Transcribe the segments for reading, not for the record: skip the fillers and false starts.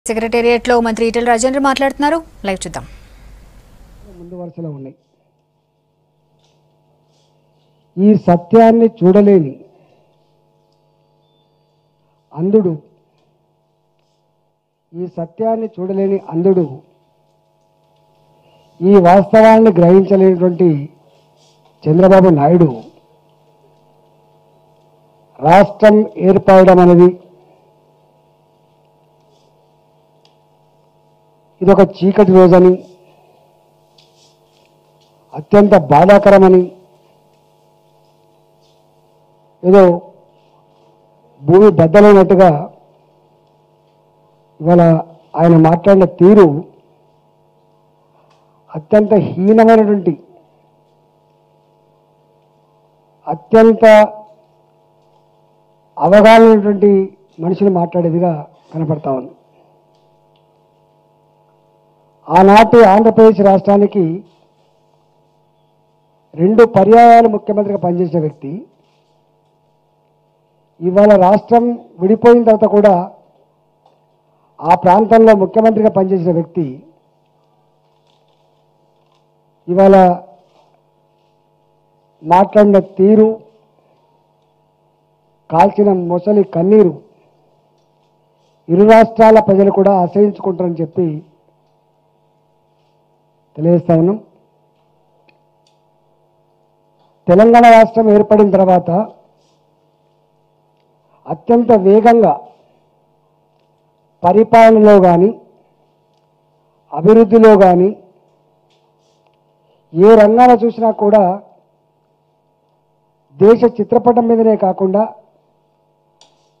Secretariat లో మంత్రి ఈటెల రాజేంద్ర మాట్లాడుతున్నారు. లైవ్ చూద్దాం. ముందు వరుసలో ఉన్నాయి. ఈ సత్యాన్ని చూడలేని అంధుడు ఈ వాస్తవాన్ని గ్రహించలేనటువంటి చంద్రబాబు నాయుడు రాష్ట్రం ఏర్పడడం అనేది ఇదొక చీకటి రోజని, అత్యంత బాధాకరమని, ఏదో భూమి బద్దలైనట్టుగా ఇవాళ ఆయన మాట్లాడిన తీరు అత్యంత హీనమైనటువంటి, అత్యంత అవగాహనటువంటి మనుషులు మాట్లాడేదిగా కనపడతా ఉంది. ఆనాటి ఆంధ్రప్రదేశ్ రాష్ట్రానికి 2 పర్యాయాలు ముఖ్యమంత్రిగా పనిచేసిన వ్యక్తి ఇవాళ రాష్ట్రం విడిపోయిన తర్వాత కూడా ఆ ప్రాంతంలో ముఖ్యమంత్రిగా పనిచేసిన వ్యక్తి ఇవాళ మాట్లాడిన తీరు, కాల్చిన మొసలి కన్నీరు ఇరు రాష్ట్రాల ప్రజలు కూడా అసహించుకుంటారని చెప్పి తెలియజేస్తా ఉన్నాం. తెలంగాణ రాష్ట్రం ఏర్పడిన తర్వాత అత్యంత వేగంగా పరిపాలనలో కానీ అభివృద్ధిలో కానీ ఏ రంగాన చూసినా కూడా దేశ చిత్రపటం మీదనే కాకుండా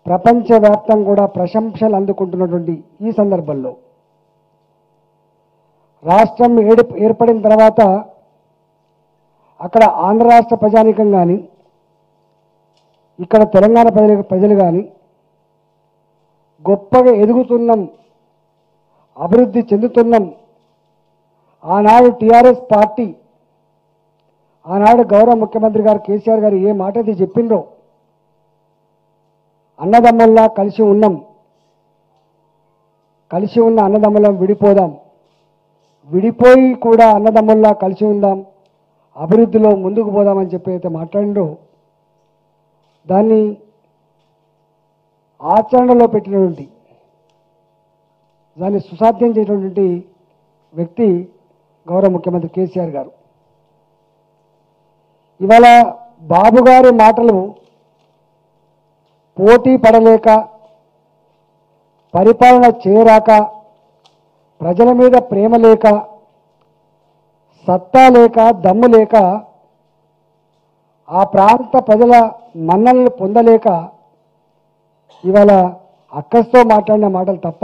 ప్రపంచవ్యాప్తంగా కూడా ప్రశంసలు అందుకుంటున్నటువంటి ఈ సందర్భంలో రాష్ట్రం ఏర్పడిన తర్వాత అక్కడ ఆంధ్ర రాష్ట్ర ప్రజానీకం కానీ ఇక్కడ తెలంగాణ ప్రజలు కానీ గొప్పగా ఎదుగుతున్నాం, అభివృద్ధి చెందుతున్నాం. ఆనాడు టీఆర్ఎస్ పార్టీ, ఆనాడు గౌరవ ముఖ్యమంత్రి గారు కేసీఆర్ గారు ఏ మాట అయితే చెప్పిండ్రో, అన్నదమ్ముల్లా కలిసి ఉన్నాం, కలిసి ఉన్న అన్నదమ్ములం విడిపోదాం, విడిపోయి కూడా అన్నదమ్ముల్లా కలిసి ఉందాం, అభివృద్ధిలో ముందుకు పోదామని చెప్పి అయితే మాట్లాడిండ్రో దాన్ని ఆచరణలో పెట్టినటువంటి, దాన్ని సుసాధ్యం చేసినటువంటి వ్యక్తి గౌరవ ముఖ్యమంత్రి కేసీఆర్ గారు. ఇవాళ బాబు గారి మాటలు పోటీ పడలేక, పరిపాలన చేయరాక, ప్రజల మీద ప్రేమ లేక, సత్తా లేక, దమ్ము లేక, ఆ ప్రాంత ప్రజల మన్ననలు పొందలేక ఇవాళ అక్కస్తో మాట్లాడిన మాటలు తప్ప,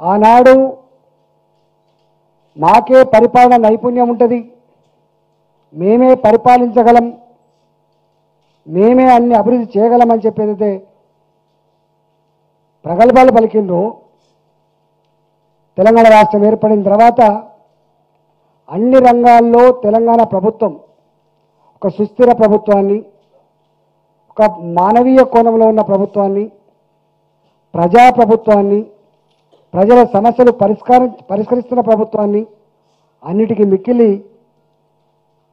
ఆనాడు మాకే పరిపాలన నైపుణ్యం ఉంటుంది, మేమే పరిపాలించగలం, మేమే అన్ని అభివృద్ధి చేయగలమని చెప్పేదైతే ప్రగల్భాలు పలికిండ్రో, తెలంగాణ రాష్ట్రం ఏర్పడిన తర్వాత అన్ని రంగాల్లో తెలంగాణ ప్రభుత్వం ఒక సుస్థిర ప్రభుత్వాన్ని, ఒక మానవీయ కోణంలో ఉన్న ప్రభుత్వాన్ని, ప్రజాప్రభుత్వాన్ని, ప్రజల సమస్యలు పరిష్కరిస్తున్న ప్రభుత్వాన్ని, అన్నిటికీ మిక్కిలి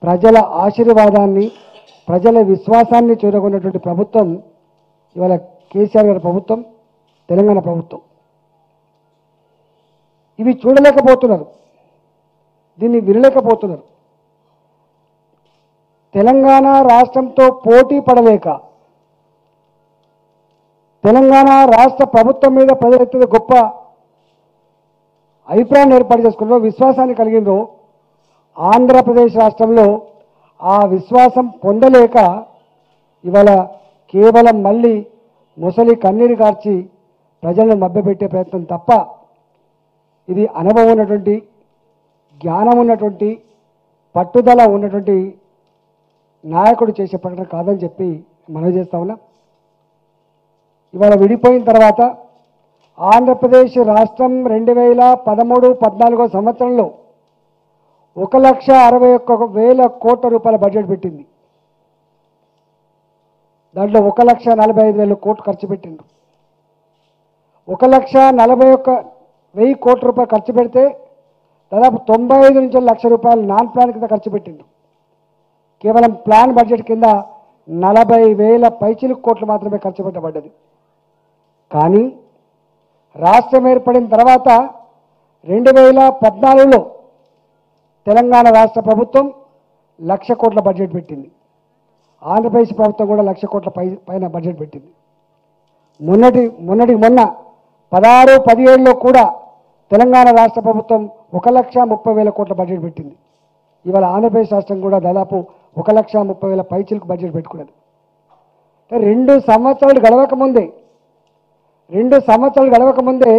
ప్రజల ఆశీర్వాదాన్ని, ప్రజల విశ్వాసాన్ని చూరగొన్నటువంటి ప్రభుత్వం ఇవాళ కేసీఆర్ గారి ప్రభుత్వం, తెలంగాణ ప్రభుత్వం. ఇవి చూడలేకపోతున్నారు, దీన్ని వినలేకపోతున్నారు. తెలంగాణ రాష్ట్రంతో పోటీ పడలేక, తెలంగాణ రాష్ట్ర ప్రభుత్వం మీద ప్రజలెత్తే గొప్ప అభిప్రాయాన్ని ఏర్పాటు చేసుకున్నారో, విశ్వాసాన్ని కలిగిందో, ఆంధ్రప్రదేశ్ రాష్ట్రంలో ఆ విశ్వాసం పొందలేక ఇవాళ కేవలం మళ్ళీ ముసలి కన్నీరు కార్చి ప్రజలను మభ్యపెట్టే ప్రయత్నం తప్ప, ఇది అనుభవం ఉన్నటువంటి, జ్ఞానం ఉన్నటువంటి, పట్టుదల ఉన్నటువంటి నాయకుడు చేసే ప్రకటన కాదని చెప్పి మనవి చేస్తా ఉన్నా. ఇవాళ విడిపోయిన తర్వాత ఆంధ్రప్రదేశ్ రాష్ట్రం 2013-14 సంవత్సరంలో 1,61,000 కోట్ల రూపాయల బడ్జెట్ పెట్టింది. దాంట్లో 1,45,000 కోట్లు ఖర్చు పెట్టిండ్రు. 1,41,000 కోట్ల రూపాయలు ఖర్చు పెడితే దాదాపు 95 నుంచి 1,00,000 రూపాయలు నాన్ ప్లాన్ కింద ఖర్చు పెట్టిండు. కేవలం ప్లాన్ బడ్జెట్ కింద 40,000 పైచిలకు కోట్లు మాత్రమే ఖర్చు పెట్టబడ్డది. కానీ రాష్ట్రం ఏర్పడిన తర్వాత 2014లో తెలంగాణ రాష్ట్ర ప్రభుత్వం 1,00,000 కోట్ల బడ్జెట్ పెట్టింది. ఆంధ్రప్రదేశ్ ప్రభుత్వం కూడా 1,00,000 కోట్ల పైన బడ్జెట్ పెట్టింది. మొన్న 16-17లో కూడా తెలంగాణ రాష్ట్ర ప్రభుత్వం 1,30,000 కోట్ల బడ్జెట్ పెట్టింది. ఇవాళ ఆంధ్రప్రదేశ్ రాష్ట్రం కూడా దాదాపు 1,30,000 పైచిలకు బడ్జెట్ పెట్టుకున్నది. 2 సంవత్సరాలు గడవక ముందే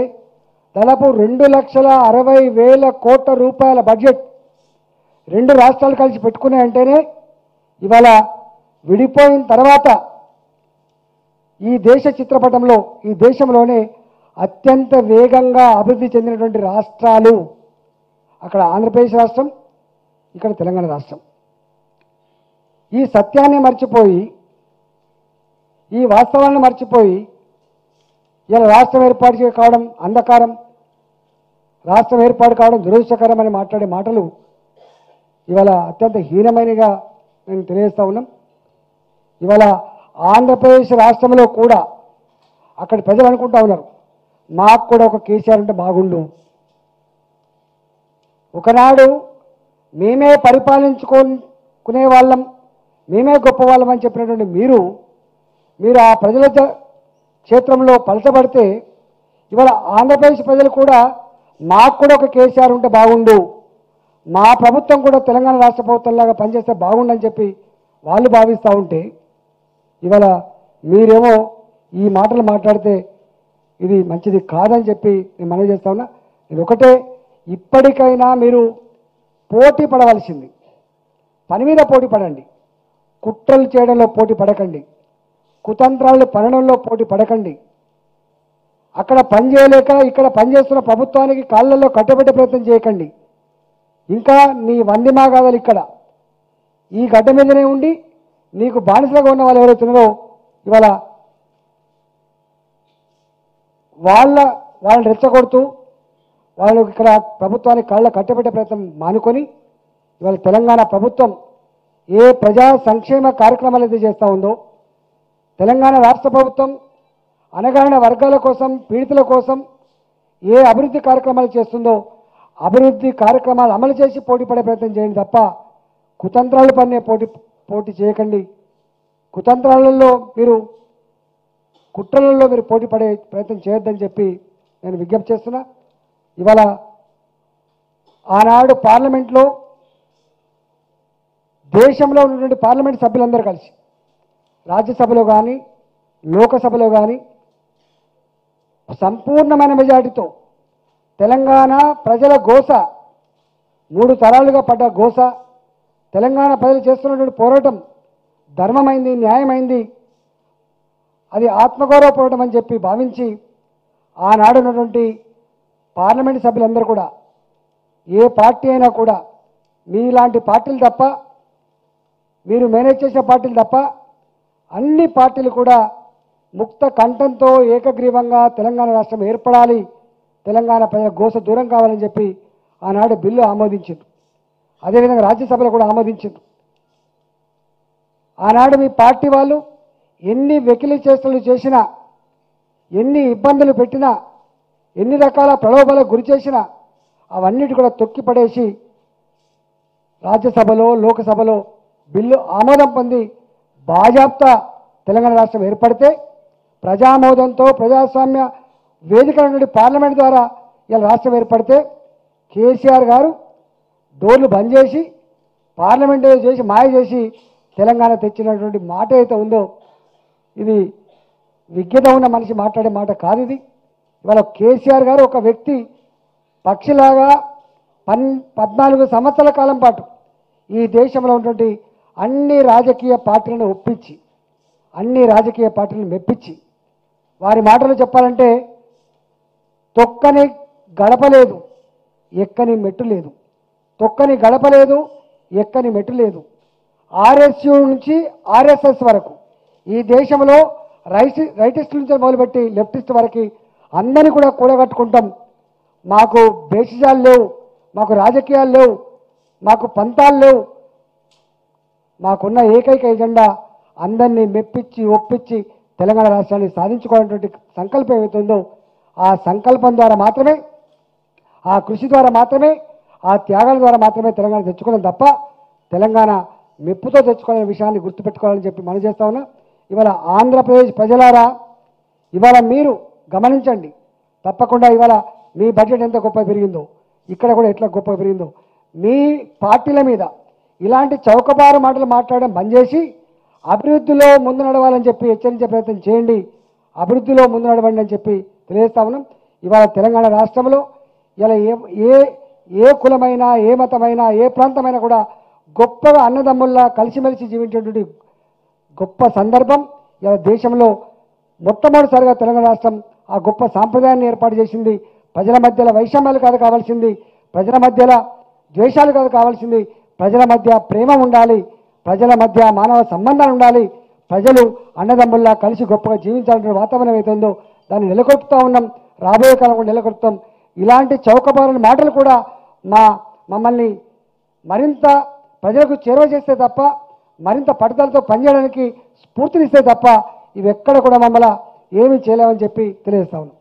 దాదాపు 2,60,000 కోట్ల రూపాయల బడ్జెట్ 2 రాష్ట్రాలు కలిసి పెట్టుకున్నాయంటేనే ఇవాళ విడిపోయిన తర్వాత ఈ దేశ చిత్రపటంలో ఈ దేశంలోనే అత్యంత వేగంగా అభివృద్ధి చెందినటువంటి రాష్ట్రాలు అక్కడ ఆంధ్రప్రదేశ్ రాష్ట్రం, ఇక్కడ తెలంగాణ రాష్ట్రం. ఈ సత్యాన్ని మర్చిపోయి, ఈ వాస్తవాన్ని మర్చిపోయి ఇలా రాష్ట్రం ఏర్పాటు కావడం అంధకారం, రాష్ట్రం ఏర్పాటు కావడం దురదృష్టకరం అని మాట్లాడే మాటలు ఇవాళ అత్యంత హీనమైనగా నేను తెలియజేస్తా ఉన్నాం. ఇవాళ ఆంధ్రప్రదేశ్ రాష్ట్రంలో కూడా అక్కడి ప్రజలు అనుకుంటా ఉన్నారు, మాకు కూడా ఒక కేసీఆర్ ఉంటే బాగుండు. ఒకనాడు మేమే పరిపాలించుకునే వాళ్ళం, మేమే గొప్ప వాళ్ళం అని చెప్పినటువంటి మీరు ఆ ప్రజల క్షేత్రంలో పలచబడితే ఇవాళ ఆంధ్రప్రదేశ్ ప్రజలు కూడా మాకు కూడా ఒక కేసీఆర్ ఉంటే బాగుండు, మా ప్రభుత్వం కూడా తెలంగాణ రాష్ట్ర ప్రభుత్వంలాగా పనిచేస్తే బాగుండని చెప్పి వాళ్ళు భావిస్తూ ఉంటే ఇవాళ మీరేమో ఈ మాటలు మాట్లాడితే ఇది మంచిది కాదని చెప్పి నేను మనవి చేస్తా ఉన్నా. ఇది ఒకటే, ఇప్పటికైనా మీరు పోటీ పడవలసింది, పని మీద పోటీ పడండి, కుట్రలు చేయడంలో పోటీ పడకండి, కుతంత్రాలు పనడంలో పోటీ పడకండి. అక్కడ పని చేయలేక ఇక్కడ పనిచేస్తున్న ప్రభుత్వానికి కాళ్ళల్లో కట్టబెట్టే ప్రయత్నం చేయకండి. ఇంకా నీ వందిమాగాథలు ఇక్కడ ఈ గడ్డ మీదనే ఉండి నీకు బానిసలుగా ఉన్న వాళ్ళు ఎవరైతున్నారో ఇవాళ వాళ్ళని రెచ్చగొడుతూ వాళ్ళు ఇక్కడ ప్రభుత్వానికి కాళ్ళ కట్టబెట్టే ప్రయత్నం మానుకొని ఇవాళ తెలంగాణ ప్రభుత్వం ఏ ప్రజా సంక్షేమ కార్యక్రమాలు అయితే చేస్తూ ఉందో, తెలంగాణ రాష్ట్ర ప్రభుత్వం అణగారిన వర్గాల కోసం, పీడితుల కోసం ఏ అభివృద్ధి కార్యక్రమాలు చేస్తుందో అభివృద్ధి కార్యక్రమాలు అమలు చేసి పోటీ పడే ప్రయత్నం చేయండి తప్ప కుతంత్రాల పన్నే పోటీ చేయకండి. కుతంత్రాలలో మీరు, కుట్రలలో మీరు పోటీ పడే ప్రయత్నం చేయొద్దని చెప్పి నేను విజ్ఞప్తి చేస్తున్నా. ఇవాళ ఆనాడు పార్లమెంట్లో దేశంలో ఉన్నటువంటి పార్లమెంట్ సభ్యులందరూ కలిసి రాజ్యసభలో కానీ లోకసభలో కానీ సంపూర్ణమైన మెజార్టీతో తెలంగాణ ప్రజల గోస, 3 తరాలుగా పడ్డ గోస, తెలంగాణ ప్రజలు చేస్తున్నటువంటి పోరాటం ధర్మమైంది, న్యాయమైంది, అది ఆత్మగౌరవ పోరాటం అని చెప్పి భావించి ఆనాడు ఉన్నటువంటి పార్లమెంట్ సభ్యులందరూ కూడా ఏ పార్టీ అయినా కూడా మీలాంటి పార్టీలు తప్ప, మీరు మేనేజ్ చేసే పార్టీలు తప్ప అన్ని పార్టీలు కూడా ముక్త కంఠంతో ఏకగ్రీవంగా తెలంగాణ రాష్ట్రం ఏర్పడాలి, తెలంగాణ ప్రజల గోస దూరం కావాలని చెప్పి ఆనాడు బిల్లు ఆమోదించారు. అదేవిధంగా రాజ్యసభలో కూడా ఆమోదించారు. ఆనాడు మీ పార్టీ వాళ్ళు ఎన్ని వెకిలి చేష్టలు చేసినా, ఎన్ని ఇబ్బందులు పెట్టినా, ఎన్ని రకాల ప్రలోభాలకు గురి చేసినా అవన్నిటి కూడా తొక్కిపడేసి రాజ్యసభలో లోకసభలో బిల్లు ఆమోదం పొంది బాజాప్తా తెలంగాణ రాష్ట్రం ఏర్పడితే ప్రజామోదంతో ప్రజాస్వామ్య వేదికల నుండి పార్లమెంట్ ద్వారా ఇలా రాష్ట్రం ఏర్పడితే కేసీఆర్ గారు డోర్లు బంద్ చేసి పార్లమెంట్ చేసి మాయ చేసి తెలంగాణ తెచ్చినటువంటి మాట అయితే ఉందో ఇది విజ్ఞత ఉన్న మనిషి మాట్లాడే మాట కాదు. ఇది ఇవాళ కేసీఆర్ గారు ఒక వ్యక్తి పక్షిలాగా 14 సంవత్సరాల కాలం పాటు ఈ దేశంలో ఉన్నటువంటి అన్ని రాజకీయ పార్టీలను ఒప్పించి, అన్ని రాజకీయ పార్టీలను మెప్పించి, వారి మాటలు చెప్పాలంటే తొక్కని గడప లేదు, ఎక్కని మెట్టు లేదు, తొక్కని గడప లేదు, ఎక్కని మెట్టు లేదు. ఆర్ఎస్యు నుంచి ఆర్ఎస్ఎస్ వరకు ఈ దేశంలో రైటిస్ట్ నుంచి మొదలుపెట్టి లెఫ్టిస్ట్ వరకు అందరినీ కూడా కూడగట్టుకుంటాం. మాకు భేషజాలు లేవు, మాకు రాజకీయాలు లేవు, మాకు పంతాలు లేవు. మాకున్న ఏకైక ఎజెండా అందరినీ మెప్పించి ఒప్పించి తెలంగాణ రాష్ట్రాన్ని సాధించుకోవాలనేటువంటి సంకల్పం ఏమవుతుందో ఆ సంకల్పం ద్వారా మాత్రమే, ఆ కృషి ద్వారా మాత్రమే, ఆ త్యాగాల ద్వారా మాత్రమే తెలంగాణ తెచ్చుకోవడం తప్ప తెలంగాణ మెప్పుతో తెచ్చుకోవాలనే విషయాన్ని గుర్తుపెట్టుకోవాలని చెప్పి మనం చేస్తా ఉన్నా. ఇవాళ ఆంధ్రప్రదేశ్ ప్రజలారా, ఇవాళ మీరు గమనించండి. తప్పకుండా ఇవాళ మీ బడ్జెట్ ఎంత గొప్ప పెరిగిందో, ఇక్కడ కూడా ఎట్లా గొప్ప పెరిగిందో. మీ పార్టీల మీద ఇలాంటి చౌకబారు మాటలు మాట్లాడడం బంద్ చేసి అభివృద్ధిలో ముందు నడవాలని చెప్పి హెచ్చరించే ప్రయత్నం చేయండి. అభివృద్ధిలో ముందు నడవండి అని చెప్పి తెలియజేస్తా ఉన్నాం. ఇవాళ తెలంగాణ రాష్ట్రంలో ఇలా ఏ ఏ కులమైనా, ఏ మతమైనా, ఏ ప్రాంతమైనా కూడా గొప్పగా అన్నదమ్ముల్లా కలిసిమెలిసి జీవించేటువంటి గొప్ప సందర్భం. ఇలా దేశంలో మొట్టమొదటిసారిగా తెలంగాణ రాష్ట్రం ఆ గొప్ప సాంప్రదాయాన్ని ఏర్పాటు చేసింది. ప్రజల మధ్యలో వైషమ్యాలు కాదు కావాల్సింది, ప్రజల మధ్యలో ద్వేషాలు కాదు కావాల్సింది, ప్రజల మధ్య ప్రేమ ఉండాలి, ప్రజల మధ్య మానవ సంబంధాలు ఉండాలి, ప్రజలు అన్నదమ్ముల్లా కలిసి గొప్పగా జీవించాలనే వాతావరణం అవుతుందో దాన్ని నెలకొల్పుతూ ఉన్నాం. రాబోయే కాలం కూడా నెలకొల్పుతాం. ఇలాంటి చౌకబారుల మాటలు కూడా మమ్మల్ని మరింత ప్రజలకు చేరువ చేస్తే తప్ప, మరింత పట్టుదలతో పనిచేయడానికి స్ఫూర్తినిస్తే తప్ప ఇవి ఎక్కడ కూడా మమ్మల్ని ఏమీ చేయలేమని చెప్పి తెలియజేస్తా ఉన్నాం.